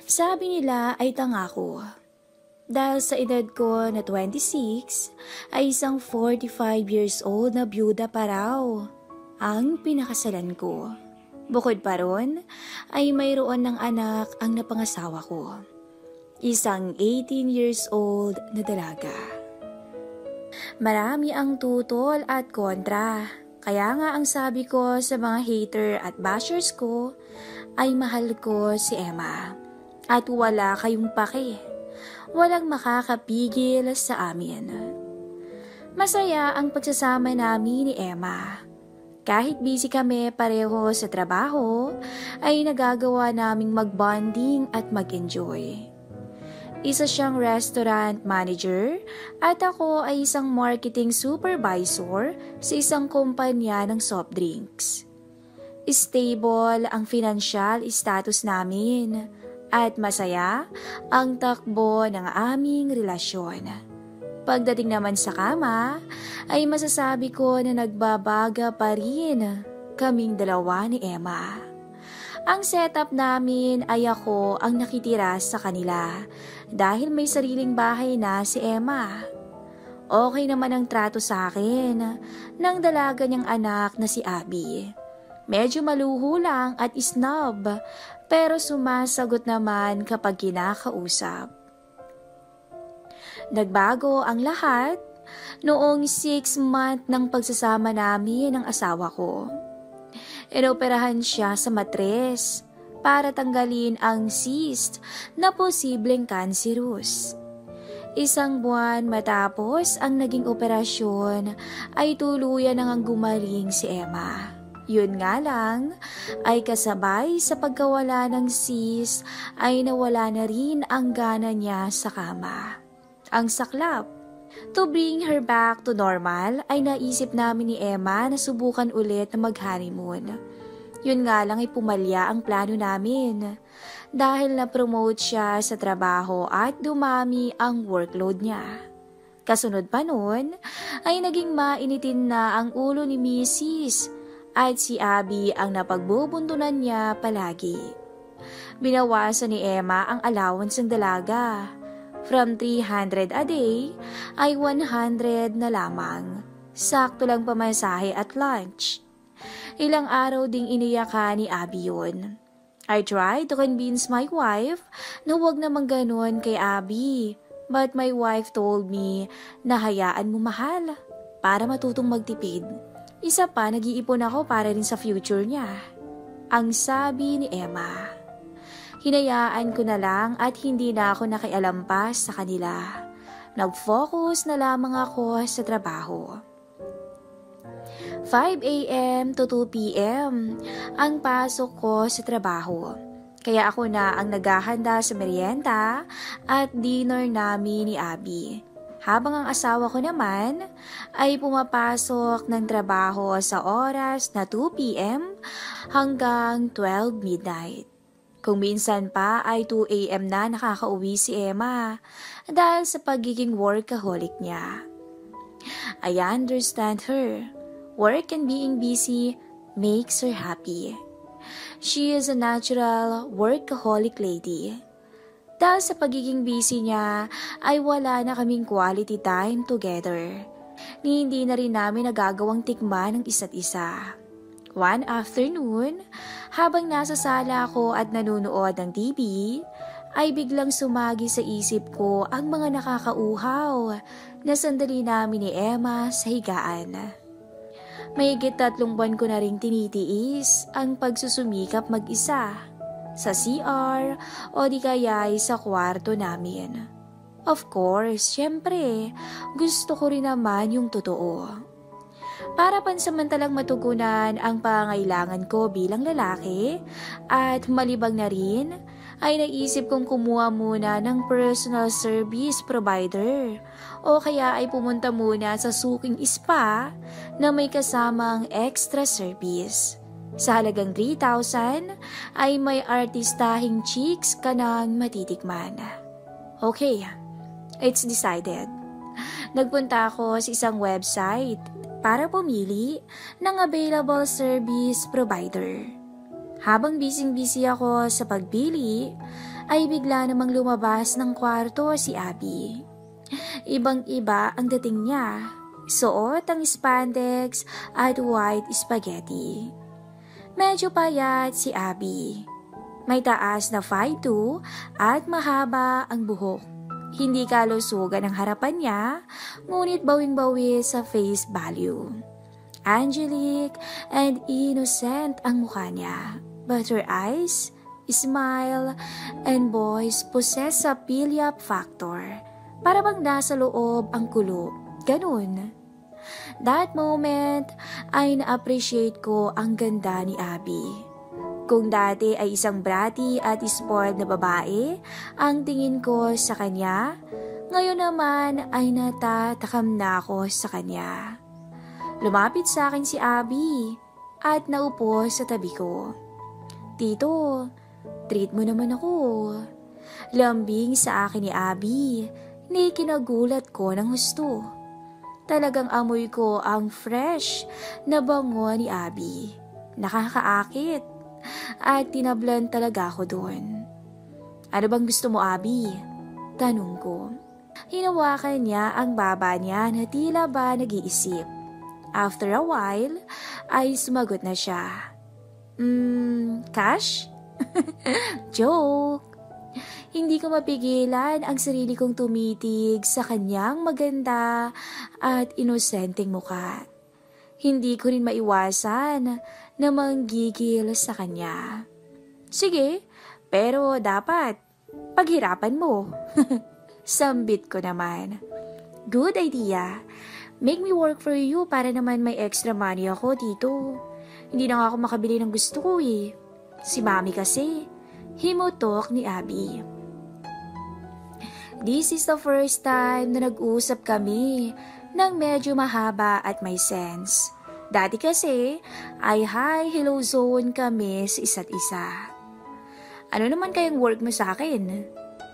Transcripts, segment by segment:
Sabi nila ay tanga ko. Dahil sa edad ko na 26, ay isang 45 years old na byuda pa raw ang pinakasalan ko. Bukod pa ron, ay mayroon ng anak ang napangasawa ko. Isang 18 years old na dalaga. Marami ang tutol at kontra. Kaya nga ang sabi ko sa mga hater at bashers ko ay mahal ko si Emma. At wala kayong pake. Walang makakapigil sa amin. Masaya ang pagsasama namin ni Emma. Kahit busy kami pareho sa trabaho, ay nagagawa naming mag-bonding at mag-enjoy. Isa siyang restaurant manager at ako ay isang marketing supervisor sa isang kumpanya ng soft drinks. Stable ang financial status namin at masaya ang takbo ng aming relasyon. Pagdating naman sa kama, ay masasabi ko na nagbabaga pa rin kaming dalawa ni Emma. Ang setup namin ay ako ang nakitira sa kanila dahil may sariling bahay na si Emma. Okay naman ang trato sa akin ng dalaga niyang anak na si Abby. Medyo maluho lang at snob pero sumasagot naman kapag kinakausap. Nagbago ang lahat noong 6 month ng pagsasama namin ng asawa ko. Inoperahan siya sa matres para tanggalin ang cyst na posibleng cancerous. 1 buwan matapos ang naging operasyon ay tuluyan nang gumaling si Emma. Yun nga lang ay kasabay sa pagkawala ng cyst ay nawala na rin ang gana niya sa kama. Ang saklap. To bring her back to normal ay naisip namin ni Emma na subukan ulit na mag-honeymoon. Yun nga lang ay pumalya ang plano namin dahil na-promote siya sa trabaho at dumami ang workload niya. Kasunod pa nun ay naging mainitin na ang ulo ni Mrs. at si Abby ang napagbubuntunan niya palagi. Binawasan ni Emma ang allowance ng dalaga. From 300 a day ay 100 na lamang. Sakto lang pamasahe at lunch. Ilang araw ding iniyakan ni Abby yun. I tried to convince my wife na huwag naman ganun kay Abby. But my wife told me na hayaan mo mahal para matutong magtipid. Isa pa, nag-iipon ako para rin sa future niya. Ang sabi ni Emma. Hinayaan ko na lang at hindi na ako nakialampas sa kanila. Nag-focus na lamang ako sa trabaho. 5 a.m. to 2 p.m. ang pasok ko sa trabaho. Kaya ako na ang naghahanda sa merienda at dinner namin ni Abby. Habang ang asawa ko naman ay pumapasok ng trabaho sa oras na 2 p.m. hanggang 12 midnight. Kung minsan pa ay 2 a.m. na nakakauwi si Emma dahil sa pagiging workaholic niya. I understand her. Work and being busy makes her happy. She is a natural workaholic lady. Dahil sa pagiging busy niya ay wala na kaming quality time together. Hindi na rin namin nagagawang tikman ng isa't isa. One afternoon, habang nasa sala ako at nanunood ng TV, ay biglang sumagi sa isip ko ang mga nakakauhaw na sandali namin ni Emma sa higaan. Mahigit 3 buwan ko na ring tinitiis ang pagsusumikap mag-isa sa CR o di kaya sa kwarto namin. Of course, syempre, gusto ko rin naman yung totoo. Para pansamantalang matugunan ang pangailangan ko bilang lalaki at malibang na rin ay naisip kong kumuha muna ng personal service provider o kaya ay pumunta muna sa suking spa na may kasamang extra service. Sa halagang 3,000 ay may artistahing chicks ka nang matitikman. Okay, it's decided. Nagpunta ako sa isang website para pumili ng available service provider. Habang busy ako sa pagpili, ay bigla namang lumabas ng kwarto si Abby. Ibang-iba ang dating niya. Suot ang spandex at white spaghetti. Medyo payat si Abby. May taas na 5'2" at mahaba ang buhok. Hindi kalusugan ang harapan niya, ngunit bawing-bawi sa face value. Angelic and innocent ang mukha niya, but her eyes, smile, and voice possess a pilyap factor. Para bang nasa loob ang kulo, ganun. That moment ay na-appreciate ko ang ganda ni Abby. Kung dati ay isang bratty at spoiled na babae ang tingin ko sa kanya, ngayon naman ay natatakam na ako sa kanya. Lumapit sa akin si Abby at naupo sa tabi ko. "Tito, treat mo naman ako." Lambing sa akin ni Abby, ni kinagulat ko ng husto. Talagang amoy ko ang fresh na bango ni Abby. Nakakaakit. At tinablan talaga ako doon. "Ano bang gusto mo, Abby?" tanong ko. Hinawakan niya ang baba niya na tila ba nag-iisip. After a while, ay sumagot na siya. Cash?" Joke. Hindi ko mapigilan ang sarili kong tumitig sa kanyang maganda at inosenteng mukha. Hindi ko rin maiwasan na manggigil sa kanya. "Sige, pero dapat paghirapan mo." Sambit ko naman. "Good idea. Make me work for you para naman may extra money ako dito. Hindi na nga ako makabili ng gusto ko eh. Si Mami kasi." Himutok ni Abby. This is the first time na nag-usap kami ng medyo mahaba at may sense. Dati kasi ay hi, hello zone kami sa isa't isa. "Ano naman kayang work mo sa akin?"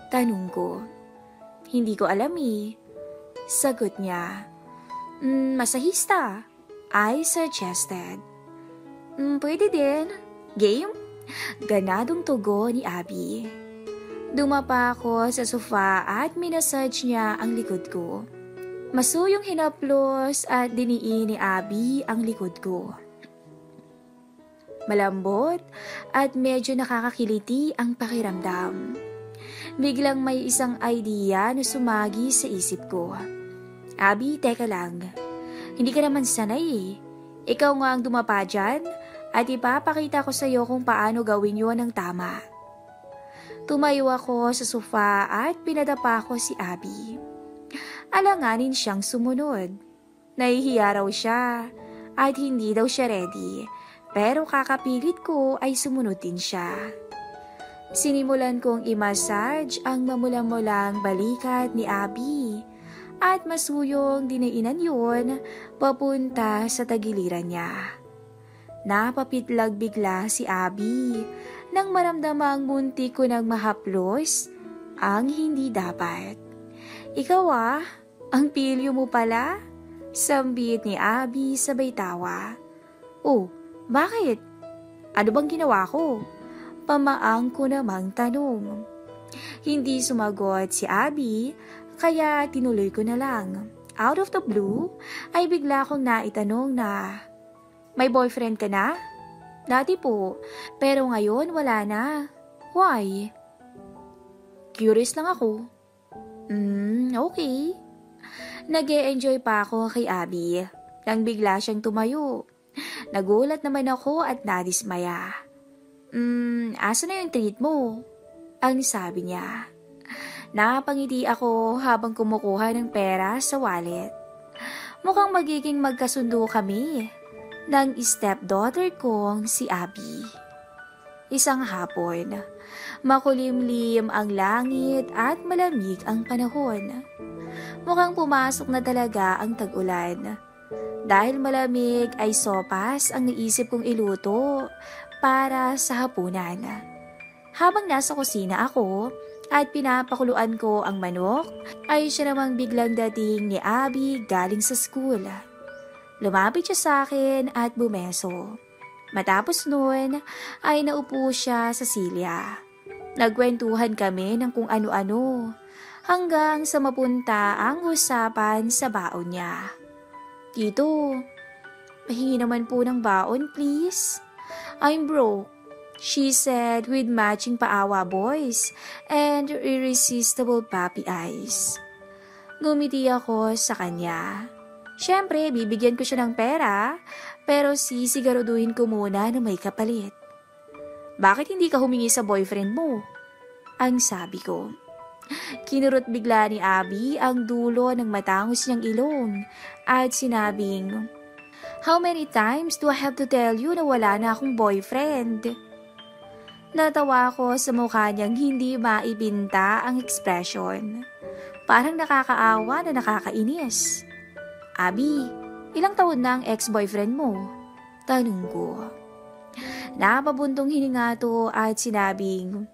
tanong ko. "Hindi ko alam eh." Sagot niya. Masahista," I suggested. Pwede din. Game?" Ganadong tugo ni Abby. Dumapa ako sa sofa at minasage niya ang likod ko. Masuyong hinaplos at diniin ni Abby ang likod ko. Malambot at medyo nakakakiliti ang pakiramdam. Biglang may isang idea na sumagi sa isip ko. "Abby, teka lang. Hindi ka naman sanay eh. Ikaw nga ang dumapa dyan at ipapakita ko sa iyo kung paano gawin yun ng tama." Tumayo ako sa sofa at pinadapa ko si Abby. Alanganin siyang sumunod. Nahihiya raw siya at hindi daw siya ready, pero kakapilit ko ay sumunod din siya. Sinimulan kong i-massage ang mamula-mulang balikat ni Abby at masuyong dinainan yun papunta sa tagiliran niya. Napapitlag bigla si Abby nang maramdamang munti ko nang mahaplos ang hindi dapat. "Ikaw ang pilyo mo pala?" Sambit ni Abby sabay tawa. "Oh, bakit? Ano bang ginawa ko?" Pamaang ko namang tanong. Hindi sumagot si Abby, kaya tinuloy ko na lang. Out of the blue, ay bigla kong naitanong na, "May boyfriend ka na?" "Dati po, pero ngayon wala na." "Why?" "Curious lang ako." Okay. Nag-e-enjoy pa ako kay Abby nang bigla siyang tumayo. Nagulat naman ako at nadismaya. Asa na yung treat mo?" ang sabi niya. Napangiti ako habang kumukuha ng pera sa wallet. Mukhang magiging magkasundo kami ng stepdaughter kong si Abby. Isang hapon, makulimlim ang langit at malamig ang panahon. Mukhang pumasok na talaga ang tag-ulan. Dahil malamig ay sopas ang naisip kong iluto para sa hapunan. Habang nasa kusina ako at pinapakuluan ko ang manok, ay siya namang biglang dating ni Abby galing sa school. Lumapit siya sa akin at bumeso. Matapos nun ay naupo siya sa silya. Nagkwentuhan kami ng kung ano-ano hanggang sa mapunta ang usapan sa baon niya. Tito, pahingi naman po ng baon please. I'm broke, she said with matching paawa voice and irresistible puppy eyes. Ngumiti ako sa kanya. Siyempre, bibigyan ko siya ng pera, pero sisiguraduhin ko muna na may kapalit. Bakit hindi ka humingi sa boyfriend mo? Ang sabi ko. Kinurot bigla ni Abby ang dulo ng matangos niyang ilong at sinabing, "How many times do I have to tell you na wala na akong boyfriend?" Natawa ko sa mukha niyang hindi maibinta ang ekspresyon. Parang nakakaawa na nakakainis. Abby, ilang taon na ang ex-boyfriend mo? Tanong ko. Napabuntong hininga to at sinabing,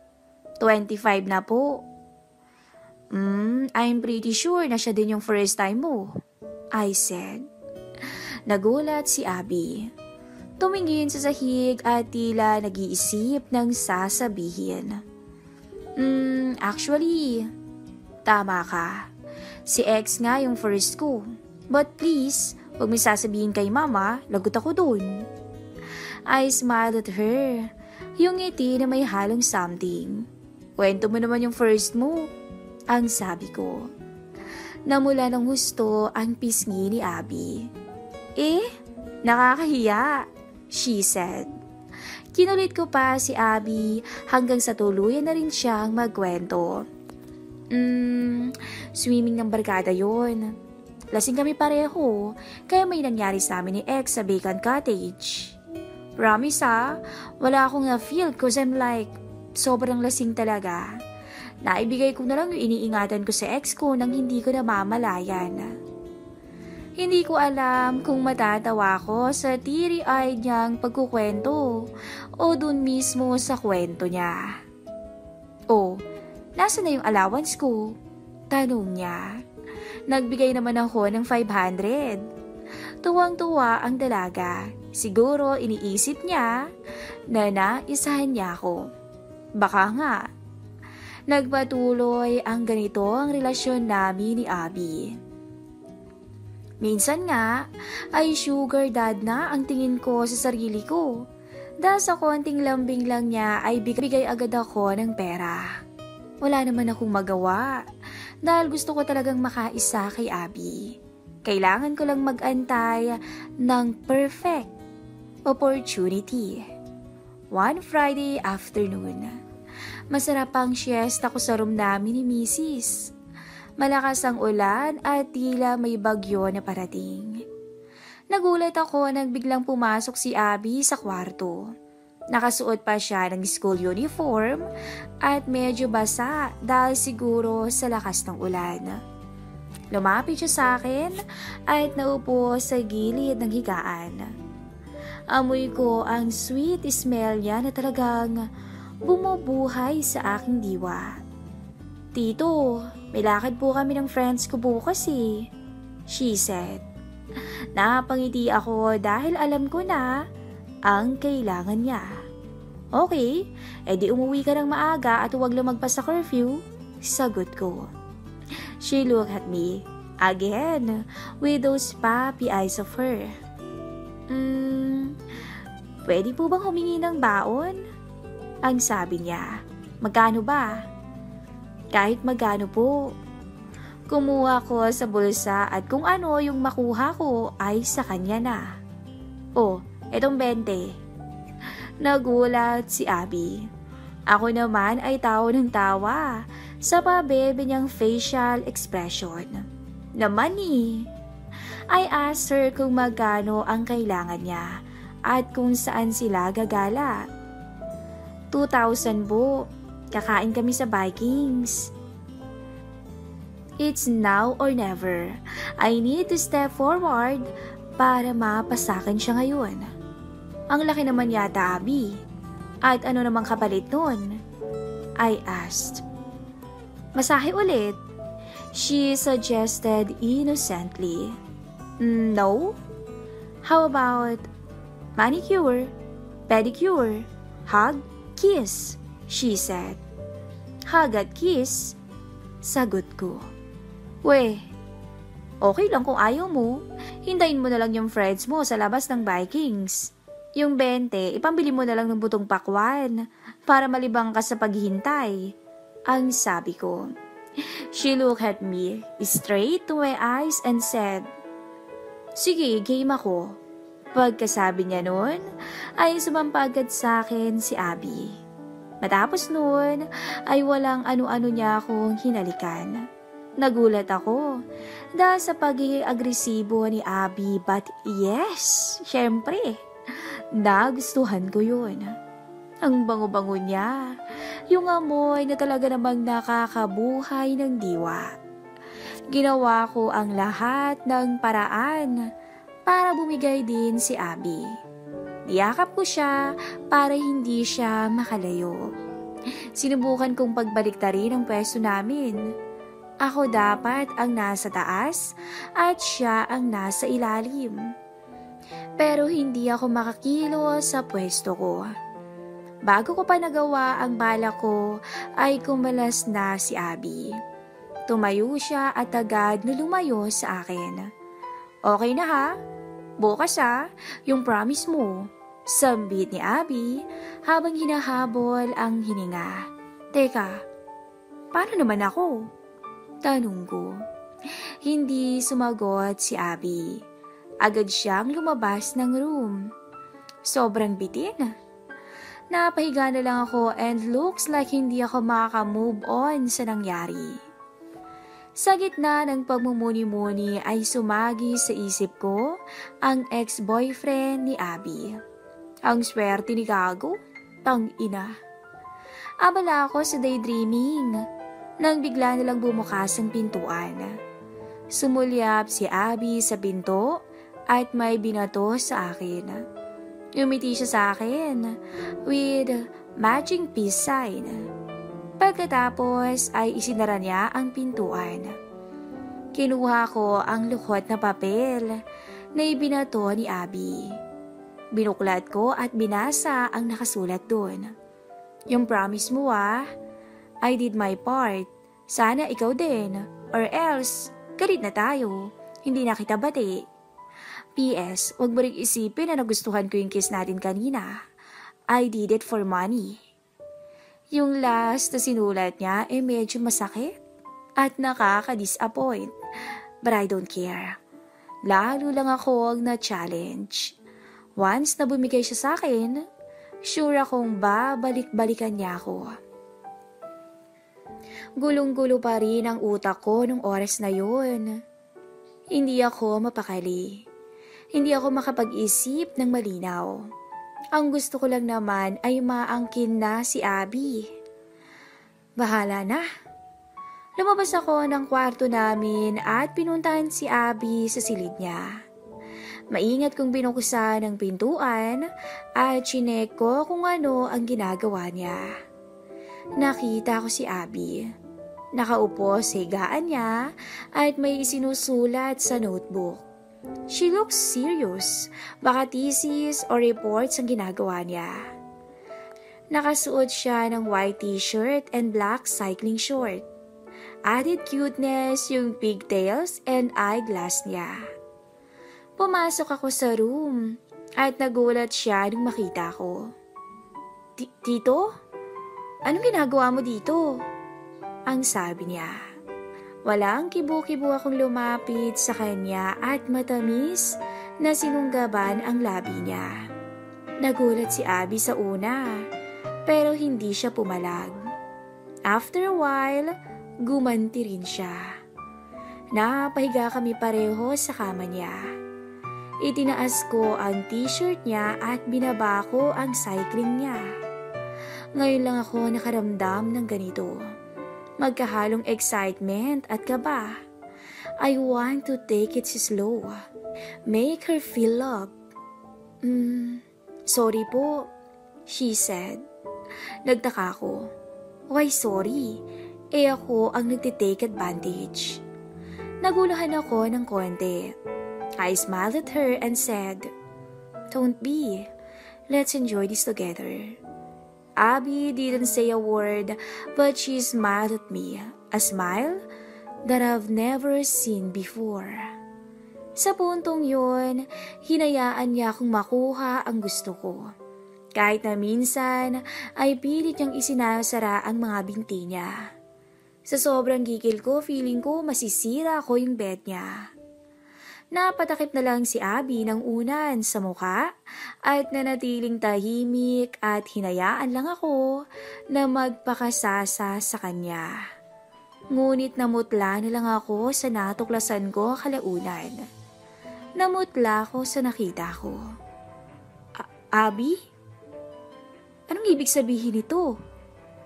25 na po. I'm pretty sure na siya din yung first time mo, I said. Nagulat si Abby. Tumingin sa sahig at tila nag-iisip ng sasabihin. Actually, tama ka. Si ex nga yung first ko. But please, huwag may sasabihin kay mama, lagot ako dun. I smiled at her, yung ngiti na may halong something. Kwento mo naman yung first mo, ang sabi ko. Namula ng husto ang pisngi ni Abby. Nakakahiya, she said. Kinulit ko pa si Abby hanggang sa tuluyan na rin siyang magkwento. Swimming ng barkada yon. Lasing kami pareho, kaya may nangyari sa amin ni ex sa vacant cottage. Promise wala akong na-feel cause I'm like, sobrang lasing talaga. Naibigay ko na lang yung iniingatan ko sa ex ko nang hindi ko namamalayan. Hindi ko alam kung matatawa ko sa teary-eyed niyang pagkukwento o dun mismo sa kwento niya. Nasaan na yung allowance ko? Tanong niya. Nagbigay naman ako ng 500. Tuwang-tuwa ang dalaga. Siguro iniisip niya na naisahan niya ako. Baka nga. Nagpatuloy ang ganito ang relasyon namin ni Abby. Minsan nga ay sugar dad na ang tingin ko sa sarili ko. Dahil sa konting lambing lang niya ay bigay agad ako ng pera. Wala naman akong magawa. Dahil gusto ko talagang makaisa kay Abby. Kailangan ko lang mag-antay ng perfect opportunity. One Friday afternoon. Masarap ang siesta ko sa room namin ni Mrs. Malakas ang ulan at tila may bagyo na parating. Nagulat ako nang biglang pumasok si Abby sa kwarto. Nakasuot pa siya ng school uniform at medyo basa dahil siguro sa lakas ng ulan. Lumapit siya sa akin at naupo sa gilid ng higaan. Amoy ko ang sweet smell niya na talagang bumubuhay sa aking diwa. Tito, may lakad po kami ng friends ko bukas she said. Napangiti ako dahil alam ko na ang kailangan niya. Okay, edi umuwi ka ng maaga at huwag lumagpas sa curfew, sagot ko. She looked at me again with those puppy eyes of her. Pwede po bang humingi ng baon? Ang sabi niya. Magkano ba? Kahit magkano po. Kumuha ko sa bulsa at kung ano yung makuha ko ay sa kanya na. Etong 20. Nagulat si Abby. Ako naman ay tawa ng tawa sa pabebe niyang facial expression. Naman I asked her kung magkano ang kailangan niya at kung saan sila gagala. 2,000 po. Kakain kami sa Vikings. It's now or never. I need to step forward para mapasakin siya ngayon. Ang laki naman yata, Abby. At ano namang kapalit nun? I asked. Masahe ulit? She suggested innocently. No? How about manicure? Pedicure, hug, kiss, she said. Hug at kiss? Sagot ko. Weh, okay lang kung ayaw mo. Hintayin mo na lang yung friends mo sa labas ng Vikings. Yung 20, ipambili mo na lang ng butong pakwan para malibang ka sa paghihintay. Ang sabi ko. She looked at me, straight to my eyes and said, sige, game ako. Pagkasabi niya nun, ay sumampagad sa akin si Abby. Matapos nun, ay walang ano-ano niya akong hinalikan. Nagulat ako dahil sa pagiging agresibo ni Abby, but yes, syempre, nagustuhan ko yun. Ang bango-bango niya, yung amoy na talaga namang nakakabuhay ng diwa. Ginawa ko ang lahat ng paraan para bumigay din si Abby. Niyakap ko siya para hindi siya makalayo. Sinubukan kong pagbaliktarin ang pwesto namin. Ako dapat ang nasa taas at siya ang nasa ilalim. Pero hindi ako makakilos sa pwesto ko. Bago ko pa nagawa ang bala ko ay kumalas na si Abby. Tumayo siya at agad na lumayo sa akin. Okay na ha? Bukas ha, yung promise mo. Sambit ni Abby habang hinahabol ang hininga. Teka, paano naman ako? Tanong ko. Hindi sumagot si Abby. Agad siyang lumabas ng room. Sobrang bitin. Napahiga na lang ako and looks like hindi ako makaka-move on sa nangyari. Sa gitna ng pagmumuni-muni ay sumagi sa isip ko ang ex-boyfriend ni Abby. Ang swerte ni Gago, tang-ina. Abala ako sa daydreaming nang bigla nilang bumukas ang pintuan. Sumulyap si Abby sa pinto at may binato sa akin. Umiti siya sa akin with matching peace sign. Pagkatapos ay isinara niya ang pintuan. Kinuha ko ang lukot na papel na ibinato ni Abby. Binuklat ko at binasa ang nakasulat doon. Yung promise mo I did my part. Sana ikaw din. Or else, galit na tayo. Hindi na kita bati. P.S. Huwag mo ring isipin na nagustuhan ko yung kiss natin kanina. I did it for money. Yung last na sinulat niya medyo masakit at nakaka-disappoint. But I don't care. Lalo lang ako ang na-challenge. Once na bumigay siya sa akin, sure akong babalik-balikan niya ako. Gulong-gulo pa rin ang utak ko nung oras na yun. Hindi ako mapakali. Hindi ako makapag-isip ng malinaw. Ang gusto ko lang naman ay maangkin na si Abby. Bahala na. Lumabas ako ng kwarto namin at pinuntahan si Abby sa silid niya. Maingat kong binuksan ang pintuan at chinek ko kung ano ang ginagawa niya. Nakita ko si Abby. Nakaupo sa higaan niya at may isinusulat sa notebook. She looks serious. Baka thesis or reports ang ginagawa niya. Nakasuot siya ng white t-shirt and black cycling short. Added cuteness yung pigtails and eyeglass niya. Pumasok ako sa room at nagulat siya nung makita ko. Tito? Anong ginagawa mo dito? Ang sabi niya. Walang kibu-kibu akong lumapit sa kanya at matamis na sinunggaban ang labi niya. Nagulat si Abby sa una, pero hindi siya pumalag. After a while, gumanti rin siya. Napahiga kami pareho sa kama niya. Itinaas ko ang t-shirt niya at binaba ko ang cycling niya. Ngayon lang ako nakaramdam ng ganito. Magkahalong excitement at kaba. I want to take it slow. Make her feel love. Sorry po, she said. Nagtaka ko. Why sorry? Ako ang nagtitake advantage. Naguluhan ako ng konti. I smiled at her and said, Don't be. Let's enjoy this together." Abby didn't say a word, but she smiled at me, a smile that I've never seen before. Sa puntong yun, hinayaan niya akong makuha ang gusto ko. Kahit na minsan ay pilit niyang isinasara ang mga binti niya. Sa sobrang gigil ko, feeling ko masisira ko yung bed niya. Napatakip na lang si Abby ng unan sa mukha at nanatiling tahimik at hinayaan lang ako na magpakasasa sa kanya. Ngunit namutla na lang ako sa natuklasan ko kalaunan. Namutla ako sa nakita ko. Abby? Anong ibig sabihin nito?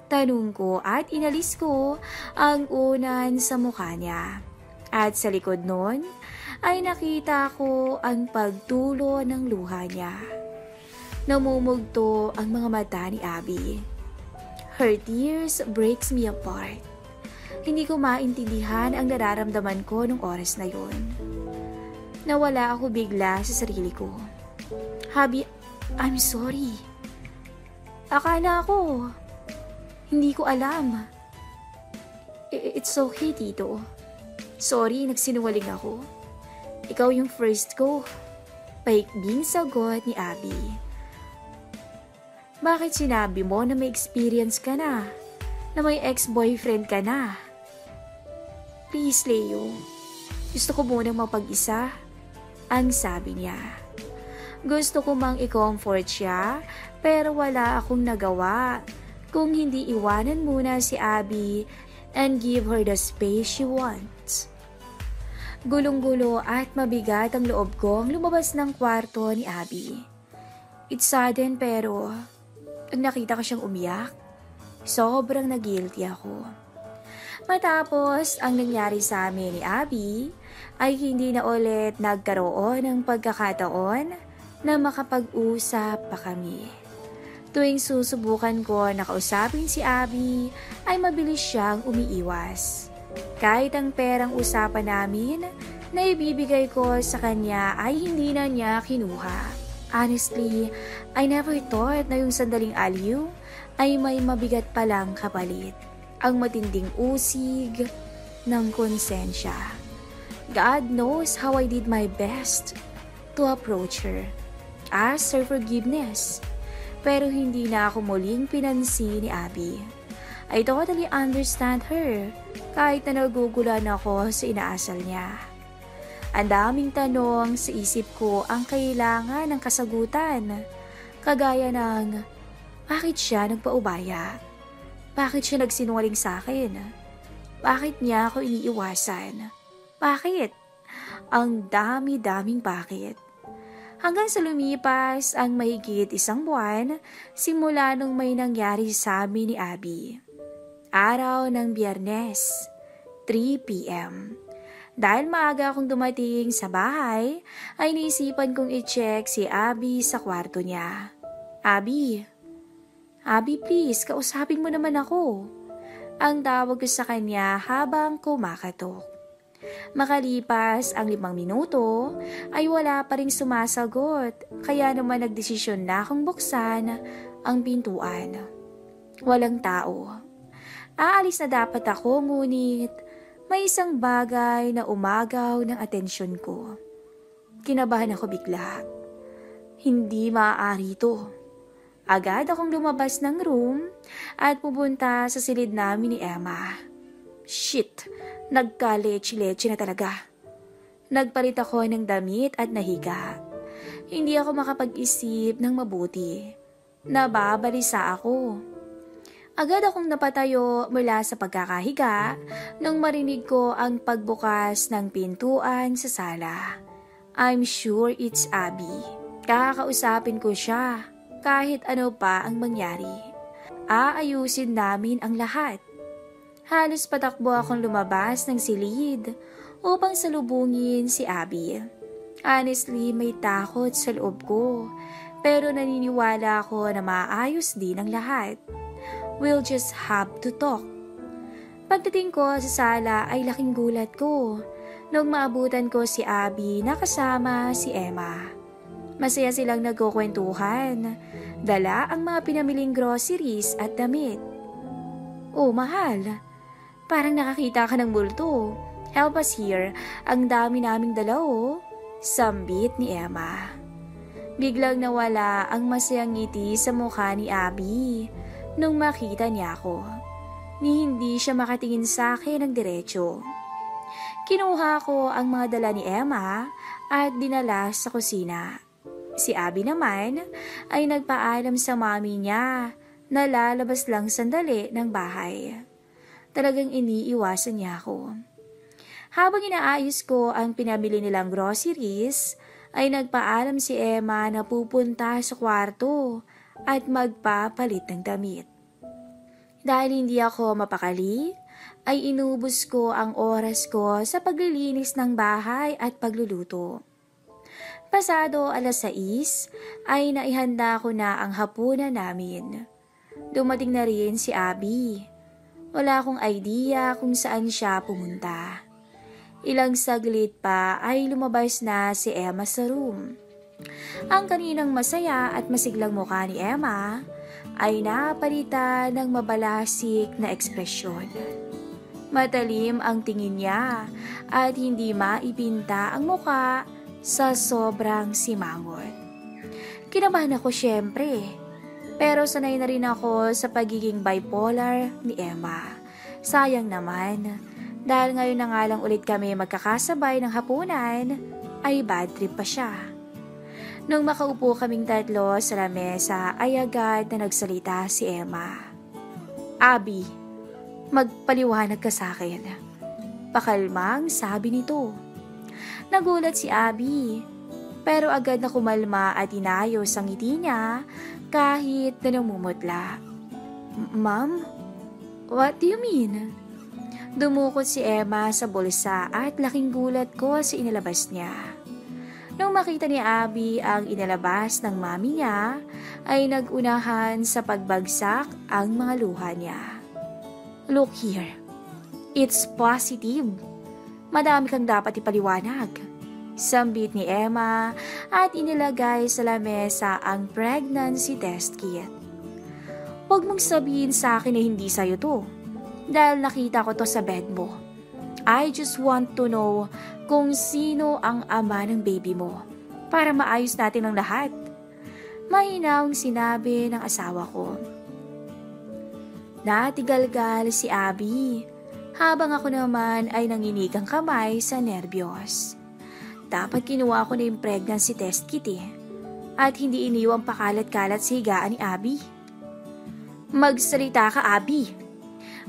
Tanong ko at inalis ko ang unan sa mukha niya. At sa likod nun ay nakita ko ang pagtulo ng luha niya. Namumugto ang mga mata ni Abby. Her tears breaks me apart. Hindi ko maintindihan ang nararamdaman ko nung oras na yun. Nawala ako bigla sa sarili ko. Abby, I'm sorry. Akala ko, hindi ko alam. It's okay, Tito. Sorry, nagsinungaling ako. Ikaw yung first ko. Paikbing sagot ni Abby. Bakit sinabi mo na may experience ka na? Na may ex-boyfriend ka na? Please, Leo. Gusto ko munang mapag-isa. Ang sabi niya. Gusto ko mang i-comfort siya, pero wala akong nagawa. Kung hindi iwanan muna si Abby and give her the space she wants. Gulong-gulo at mabigat ang loob kong lumabas ng kwarto ni Abby. It's sudden pero nang nakita ko siyang umiyak, sobrang nag-guilty ako. Matapos ang nangyari sa amin ni Abby, ay hindi na ulit nagkaroon ng pagkakataon na makapag-usap pa kami. Tuwing susubukan ko na kausapin si Abby, ay mabilis siyang umiiwas. Kahit ang perang usapan namin na ibibigay ko sa kanya ay hindi na niya kinuha. Honestly, I never thought na yung sandaling aliw ay may mabigat palang kapalit. Ang matinding usig ng konsensya. God knows how I did my best to approach her, ask her forgiveness. Pero hindi na ako muling pinansin ni Abby. I totally understand her kahit na nagugulan ako sa inaasal niya. Ang daming tanong sa isip ko ang kailangan ng kasagutan. Kagaya ng, bakit siya nagpaubaya? Bakit siya nagsinungaling sa akin? Bakit niya ako iniiwasan? Bakit? Ang dami-daming bakit. Hanggang sa lumipas ang mahigit 1 buwan simula nung may nangyari sa amin ni Abby. Araw ng Biyernes, 3 p.m. Dahil maaga akong dumating sa bahay, ay naisipan kong i-check si Abby sa kwarto niya. Abby please, kausapin mo naman ako. Ang tawag ko sa kanya habang kumakatok. Makalipas ang 5 minuto, ay wala pa ring sumasagot, kaya naman nagdesisyon na akong buksan ang pintuan. Walang tao. Aalis na dapat ako, ngunit may isang bagay na umagaw ng atensyon ko. Kinabahan ako bigla. Hindi maaari ito. Agad akong lumabas ng room at pupunta sa silid namin ni Emma. Shit, nagka-leche-leche na talaga. Nagpalit ako ng damit at nahiga. Hindi ako makapag-isip ng mabuti. Nababalisa ako. Agad akong napatayo mula sa pagkakahiga nang marinig ko ang pagbukas ng pintuan sa sala. I'm sure it's Abby. Kakausapin ko siya. Kahit ano pa ang mangyari, aayusin namin ang lahat. Halos patakbo akong lumabas ng silid upang salubungin si Abby. Honestly, may takot sa loob ko, pero naniniwala ako na maayos din ang lahat. We'll just have to talk. Pagdating ko sa sala ay laking gulat ko nung maabutan ko si Abby na kasama si Emma. Masaya silang nagkukwentuhan. Dala ang mga pinamiling groceries at damit. Oh, mahal. Parang nakakita ka ng multo. Help us here. Ang dami naming dala oh. Sambit ni Emma. Biglang nawala ang masayang ngiti sa mukha ni Abby nung makita niya ako. Ni hindi siya makatingin sa akin ng diretsyo. Kinuha ko ang mga dala ni Emma at dinala sa kusina. Si Abby naman ay nagpaalam sa mami niya na lalabas lang sandali ng bahay. Talagang iniiwasan niya ako. Habang inaayos ko ang pinabili nilang groceries, ay nagpaalam si Emma na pupunta sa kwarto at magpapalit ng damit. Dahil hindi ako mapakali, ay inubos ko ang oras ko sa paglilinis ng bahay at pagluluto. Pasado 6:00 ay naihanda ko na ang hapunan namin. Dumating na rin si Abby. Wala akong idea kung saan siya pumunta. Ilang saglit pa ay lumabas na si Emma sa room. Ang kaninang masaya at masiglang mukha ni Emma ay napalitan ng mabalasik na ekspresyon. Matalim ang tingin niya at hindi maipinta ang mukha sa sobrang simangot. Kinabahan ako syempre, pero sanay na rin ako sa pagiging bipolar ni Emma. Sayang naman, dahil ngayon na nga lang ulit kami magkakasabay ng hapunan, ay bad trip pa siya. Nung makaupo kaming tatlo sa lamesa ay agad na nagsalita si Emma. Abby, magpaliwanag ka sa akin. Pakalmang sabi nito. Nagulat si Abby, pero agad na kumalma at inayos ang ngiti niya kahit na namumutla. Ma'am, what do you mean? Dumukot si Emma sa bulsa at laking gulat ko sa inilabas niya. Nung makita ni Abby ang inilabas ng mami niya, ay nagunahan sa pagbagsak ang mga luha niya. Look here, it's positive. Madami kang dapat ipaliwanag. Sambit ni Emma at inilagay sa lamesa ang pregnancy test kit. Huwag mong sabihin sa akin na hindi sa'yo to. Dahil nakita ko to sa bed mo. I just want to know kung sino ang ama ng baby mo para maayos natin ang lahat. Mahinahong sinabi ng asawa ko. Natigalgal si Abby habang ako naman ay nanginig ang kamay sa nerbiyos. Dapat kinuha ko na yung pregnancy test kit at hindi iniwang pakalat-kalat sa higaan ni Abby. Magsalita ka, Abby.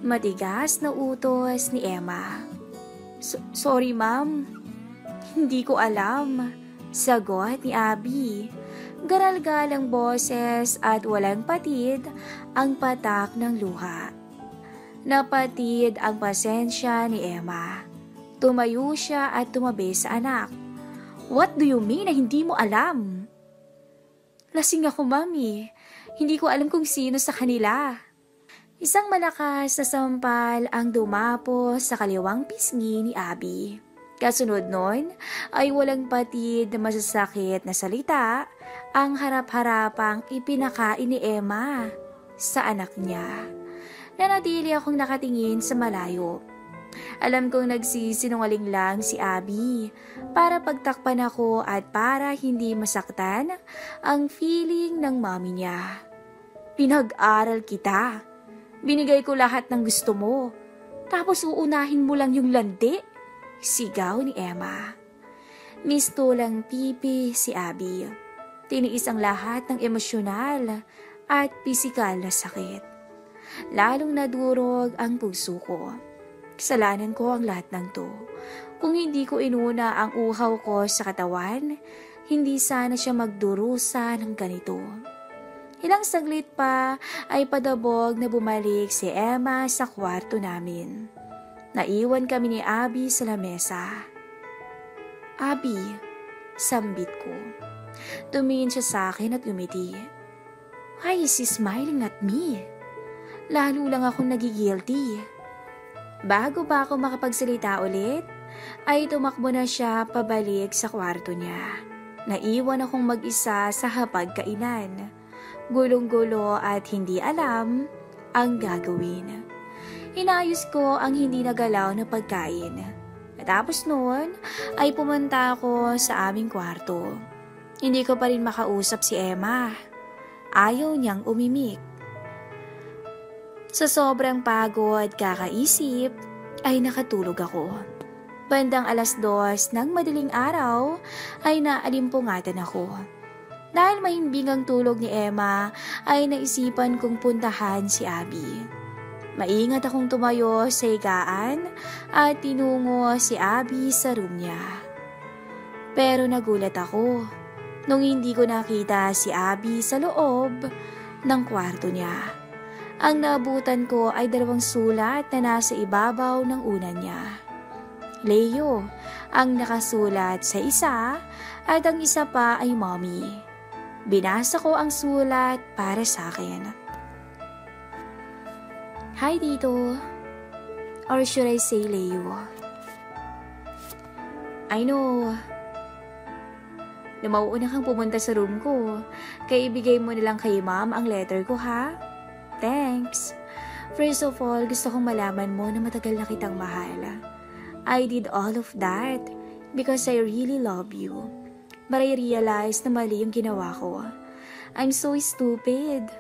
Matigas na utos ni Emma. Sorry ma'am, hindi ko alam. Sagot ni Abby. Garalgal ang boses at walang patid ang patak ng luha. Napatid ang pasensya ni Emma. Tumayo siya at tumabi sa anak. What do you mean na hindi mo alam? Lasing ako, mami. Hindi ko alam kung sino sa kanila. Isang malakas na sampal ang dumapo sa kaliwang pisngi ni Abby. Kasunod nun ay walang patid na masasakit na salita ang harap-harapang ipinakain ni Emma sa anak niya. Nanatili akong nakatingin sa malayo. Alam kong nagsisinungaling lang si Abby para pagtakpan ako at para hindi masaktan ang feeling ng mami niya. Pinag-aral kita. Binigay ko lahat ng gusto mo. Tapos uunahin mo lang yung landi. Sigaw ni Emma. Mistulang pipi si Abby. Tiniis ang lahat ng emosyonal at pisikal na sakit. Lalong nadurog ang puso ko. Kasalanan ko ang lahat ng to. Kung hindi ko inuna ang uhaw ko sa katawan, hindi sana siya magdurusa ng ganito. Ilang saglit pa ay padabog na bumalik si Emma sa kwarto namin. Naiwan kami ni Abby sa lamesa. Abby, sambit ko. Tumingin siya sa akin at umiti. Why is he smiling at me? Lalo lang akong nagigilty. Bago pa ako makapagsalita ulit, ay tumakbo na siya pabalik sa kwarto niya. Naiwan akong mag-isa sa hapagkainan. Gulong-gulo at hindi alam ang gagawin. Inayos ko ang hindi nagalaw na pagkain. Matapos noon ay pumunta ako sa aming kwarto. Hindi ko pa rin makausap si Emma. Ayaw niyang umimik. Sa sobrang pagod kakaisip ay nakatulog ako. Bandang 2:00 ng madaling araw ay naalimpungatan ako. Dahil mahimbing ang tulog ni Emma ay naisipan kong puntahan si Abby. Maingat akong tumayo sa higaan at tinungo si Abby sa room niya. Pero nagulat ako nung hindi ko nakita si Abby sa loob ng kwarto niya. Ang naabutan ko ay 2 sulat na nasa ibabaw ng unan niya. Leo ang nakasulat sa isa at ang isa pa ay Mommy. Binasa ko ang sulat para sa akin. Hi Tito. Or should I say Leo? I know. Na mauuna kang pumunta sa room ko. Kaya ibigay mo nilang kay Mom ang letter ko ha? Thanks. First of all, gusto kong malaman mo na matagal na kitang mahal. I did all of that because I really love you. But I realized na mali yung ginawa ko. I'm so stupid.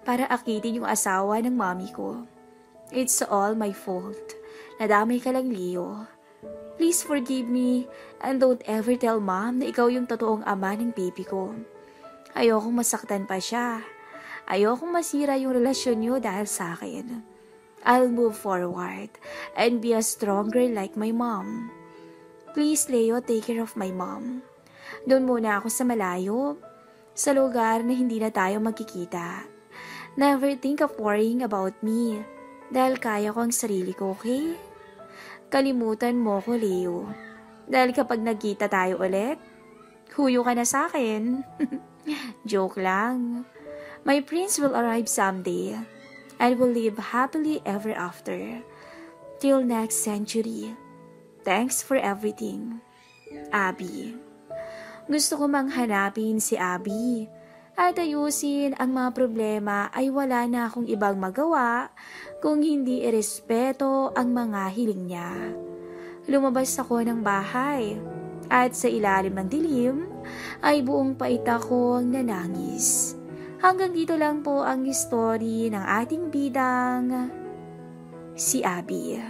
Para akitin yung asawa ng mommy ko. It's all my fault. Nadamay ka lang, Leo. Please forgive me and don't ever tell Mom na ikaw yung totoong ama ng baby ko. Ayokong masaktan pa siya. Ayokong masira yung relasyon niyo dahil sa akin. I'll move forward and be a stronger like my mom. Please, Leo, take care of my mom. Doon muna ako sa malayo, sa lugar na hindi na tayo magkikita. Never think of worrying about me, dahil kaya ko ang sarili ko, okay? Kalimutan mo ko, Leo. Dahil kapag nagkita tayo ulit, huyo ka na sa akin. Joke lang. My prince will arrive someday, and will live happily ever after. Till next century. Thanks for everything. Abby. Gusto ko mang hanapin si Abby at ayusin ang mga problema ay wala na akong ibang magawa kung hindi irespeto ang mga hiling niya. Lumabas ako ng bahay at sa ilalim ng dilim ay buong pait akong nanangis. Hanggang dito lang po ang story ng ating bidang si Abby.